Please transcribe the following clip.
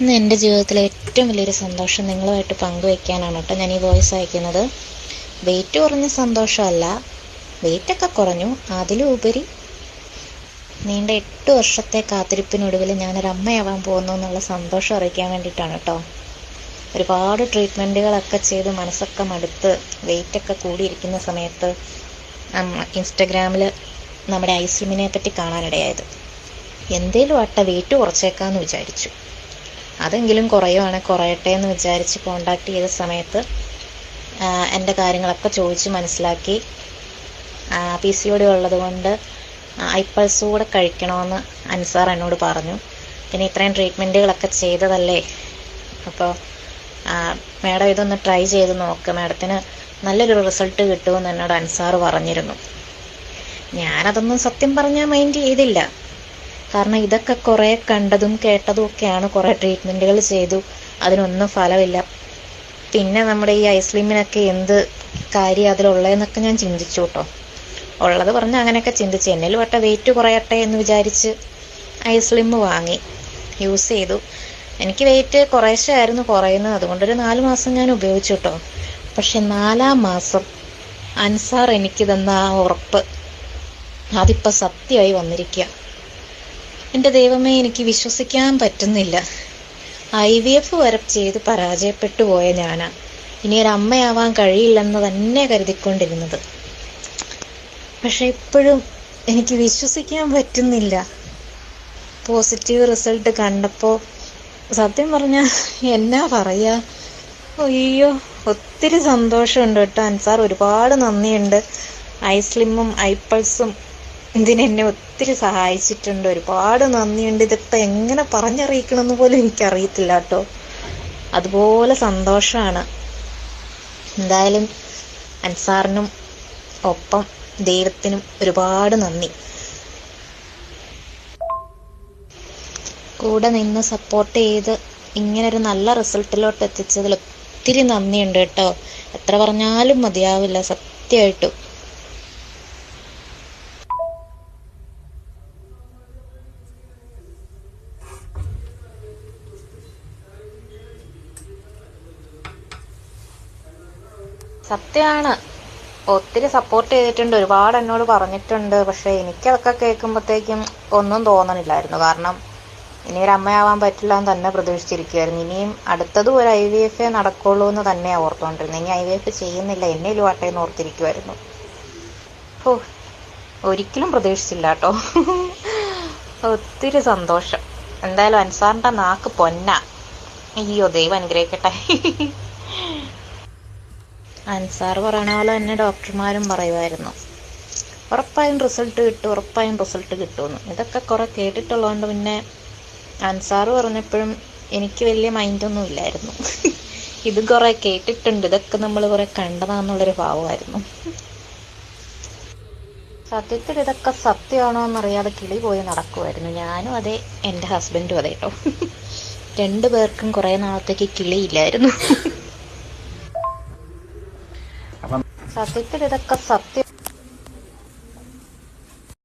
ഇന്ന് എൻ്റെ ജീവിതത്തിലെ ഏറ്റവും വലിയൊരു സന്തോഷം നിങ്ങളുമായിട്ട് പങ്കുവയ്ക്കാനാണ് കേട്ടോ ഞാൻ ഈ വോയിസ് അയക്കുന്നത്. വെയിറ്റ് കുറഞ്ഞ സന്തോഷമല്ല, വെയിറ്റൊക്കെ കുറഞ്ഞു. അതിലുപരി നീണ്ട 8 വർഷത്തെ കാത്തിരിപ്പിനൊടുവിൽ ഞാനൊരു അമ്മയാവാൻ പോകുന്നു എന്നുള്ള സന്തോഷം അറിയിക്കാൻ വേണ്ടിയിട്ടാണ് കേട്ടോ. ഒരുപാട് ട്രീറ്റ്മെൻറ്റുകളൊക്കെ ചെയ്ത് മനസ്സൊക്കെ മടുത്ത് വെയിറ്റൊക്കെ കൂടിയിരിക്കുന്ന സമയത്ത് ഇൻസ്റ്റഗ്രാമിൽ നമ്മുടെ ഐസ്ലിമിനെ പറ്റി കാണാനിടയായത്. എന്തേലും ആട്ടെ വെയിറ്റ് കുറച്ചേക്കാമെന്ന് വിചാരിച്ചു. അതെങ്കിലും കുറയട്ടെ എന്ന് വിചാരിച്ച് കോണ്ടാക്ട് ചെയ്ത സമയത്ത് എൻ്റെ കാര്യങ്ങളൊക്കെ ചോദിച്ച് മനസ്സിലാക്കി. PCOD ഉള്ളത് കൊണ്ട് ഐപ്പൾസ് കൂടെ കഴിക്കണമെന്ന് അൻസാർ എന്നോട് പറഞ്ഞു. പിന്നെ ഇത്രയും ട്രീറ്റ്മെൻറ്റുകളൊക്കെ ചെയ്തതല്ലേ, അപ്പോൾ മാഡം ഇതൊന്ന് ട്രൈ ചെയ്ത് നോക്ക്, മാഡത്തിന് നല്ലൊരു റിസൾട്ട് കിട്ടുമെന്ന് എന്നോട് അൻസാർ പറഞ്ഞിരുന്നു. ഞാനതൊന്നും സത്യം പറഞ്ഞാൽ മൈൻഡ് ചെയ്തില്ല. കാരണം ഇതൊക്കെ കുറേ കണ്ടതും കേട്ടതും ഒക്കെയാണ്. കുറേ ട്രീറ്റ്മെൻറ്റുകൾ ചെയ്തു, അതിനൊന്നും ഫലമില്ല. പിന്നെ നമ്മുടെ ഈ ഐസ്ലിമിനൊക്കെ എന്ത് കാര്യം അതിലുള്ളതെന്നൊക്കെ ഞാൻ ചിന്തിച്ചു കേട്ടോ. ഉള്ളത് പറഞ്ഞ് അങ്ങനെയൊക്കെ ചിന്തിച്ച് എന്നിൽ വട്ട വെയിറ്റ് കുറയട്ടെ എന്ന് വിചാരിച്ച് ഐസ്ലിം വാങ്ങി യൂസ് ചെയ്തു. എനിക്ക് വെയിറ്റ് കുറേശ്ശെ ആയിരുന്നു കുറയുന്നത്. അതുകൊണ്ടൊരു 4 മാസം ഞാൻ ഉപയോഗിച്ചു കേട്ടോ. പക്ഷെ 4-ാം മാസം അൻസാർ എനിക്ക് തന്ന ആ ഉറപ്പ് അതിപ്പോൾ സത്യമായി വന്നിരിക്കുക. എൻ്റെ ദൈവമേ, എനിക്ക് വിശ്വസിക്കാൻ പറ്റുന്നില്ല. IVF വരെ ചെയ്ത് പരാജയപ്പെട്ടു പോയ ഞാനാ ഇനി ഒരു അമ്മയാവാൻ കഴിയില്ലെന്ന് തന്നെ കരുതിക്കൊണ്ടിരുന്നത്. പക്ഷെ ഇപ്പോഴും എനിക്ക് വിശ്വസിക്കാൻ പറ്റുന്നില്ല. പോസിറ്റീവ് റിസൾട്ട് കണ്ടപ്പോൾ സത്യം പറഞ്ഞാൽ എന്നാ പറയുക, അയ്യോ ഒത്തിരി സന്തോഷമുണ്ട് കേട്ടോ. അൻസാർ ഒരുപാട് നന്ദിയുണ്ട്. ഐസ്ലിമും ഐപ്പൾസും ഇതിനെന്നെ ഒത്തിരി സഹായിച്ചിട്ടുണ്ട്. ഒരുപാട് നന്ദിയുണ്ട്. ഇതൊക്കെ എങ്ങനെ പറഞ്ഞറിയിക്കണമെന്ന് പോലും എനിക്കറിയത്തില്ല കേട്ടോ. അതുപോലെ സന്തോഷമാണ്. എന്തായാലും അൻസാറിനും ഒപ്പം ദൈവത്തിനും ഒരുപാട് നന്ദി. കൂടെ നിന്ന് സപ്പോർട്ട് ചെയ്ത് ഇങ്ങനൊരു നല്ല റിസൾട്ടിലോട്ട് എത്തിച്ചതിൽ ഒത്തിരി നന്ദിയുണ്ട് കേട്ടോ. എത്ര പറഞ്ഞാലും മതിയാവില്ല സത്യമായിട്ടും. സത്യമാണ്, ഒത്തിരി സപ്പോർട്ട് ചെയ്തിട്ടുണ്ട്, ഒരുപാട് എന്നോട് പറഞ്ഞിട്ടുണ്ട്. പക്ഷെ എനിക്കതൊക്കെ കേൾക്കുമ്പോഴത്തേക്കും ഒന്നും തോന്നണില്ലായിരുന്നു. കാരണം ഇനി ഒരു അമ്മയാവാൻ പറ്റില്ല എന്ന് തന്നെ പ്രതീക്ഷിച്ചിരിക്കുമായിരുന്നു. ഇനിയും അടുത്തതും ഒരു IVF നടക്കുള്ളൂ എന്ന് തന്നെയാണ് ഓർത്തുകൊണ്ടിരുന്നത്. ഇനി IVF ചെയ്യുന്നില്ല, എന്നേലും ആട്ടേന്ന് ഓർത്തിരിക്കുമായിരുന്നു. ഒരിക്കലും പ്രതീക്ഷിച്ചില്ല കേട്ടോ. ഒത്തിരി സന്തോഷം. എന്തായാലും അൻസാറിൻ്റെ നാക്ക് പൊന്നാ. അയ്യോ ദൈവം അനുഗ്രഹിക്കട്ടെ. അൻസാർ പറയണ പോലെ തന്നെ ഡോക്ടർമാരും പറയുമായിരുന്നു, ഉറപ്പായും റിസൾട്ട് കിട്ടുമെന്ന്. ഇതൊക്കെ കുറെ കേട്ടിട്ടുള്ളതുകൊണ്ട് പിന്നെ അൻസാർ പറഞ്ഞപ്പോഴും എനിക്ക് വലിയ മൈൻഡൊന്നും ഇല്ലായിരുന്നു. ഇത് കുറെ കേട്ടിട്ടുണ്ട്, ഇതൊക്കെ നമ്മൾ കുറെ കണ്ടതാന്നുള്ളൊരു ഭാവമായിരുന്നു. സത്യത്തിൽ ഇതൊക്കെ സത്യമാണോ എന്നറിയാതെ കിളി പോയി നടക്കുമായിരുന്നു. ഞാനും അതെ, എൻ്റെ ഹസ്ബൻഡും അതെ കേട്ടോ. 2 പേർക്കും കുറെ നാളത്തേക്ക് കിളിയില്ലായിരുന്നു. സത്യത്തിൽ ഇതൊക്കെ സത്യം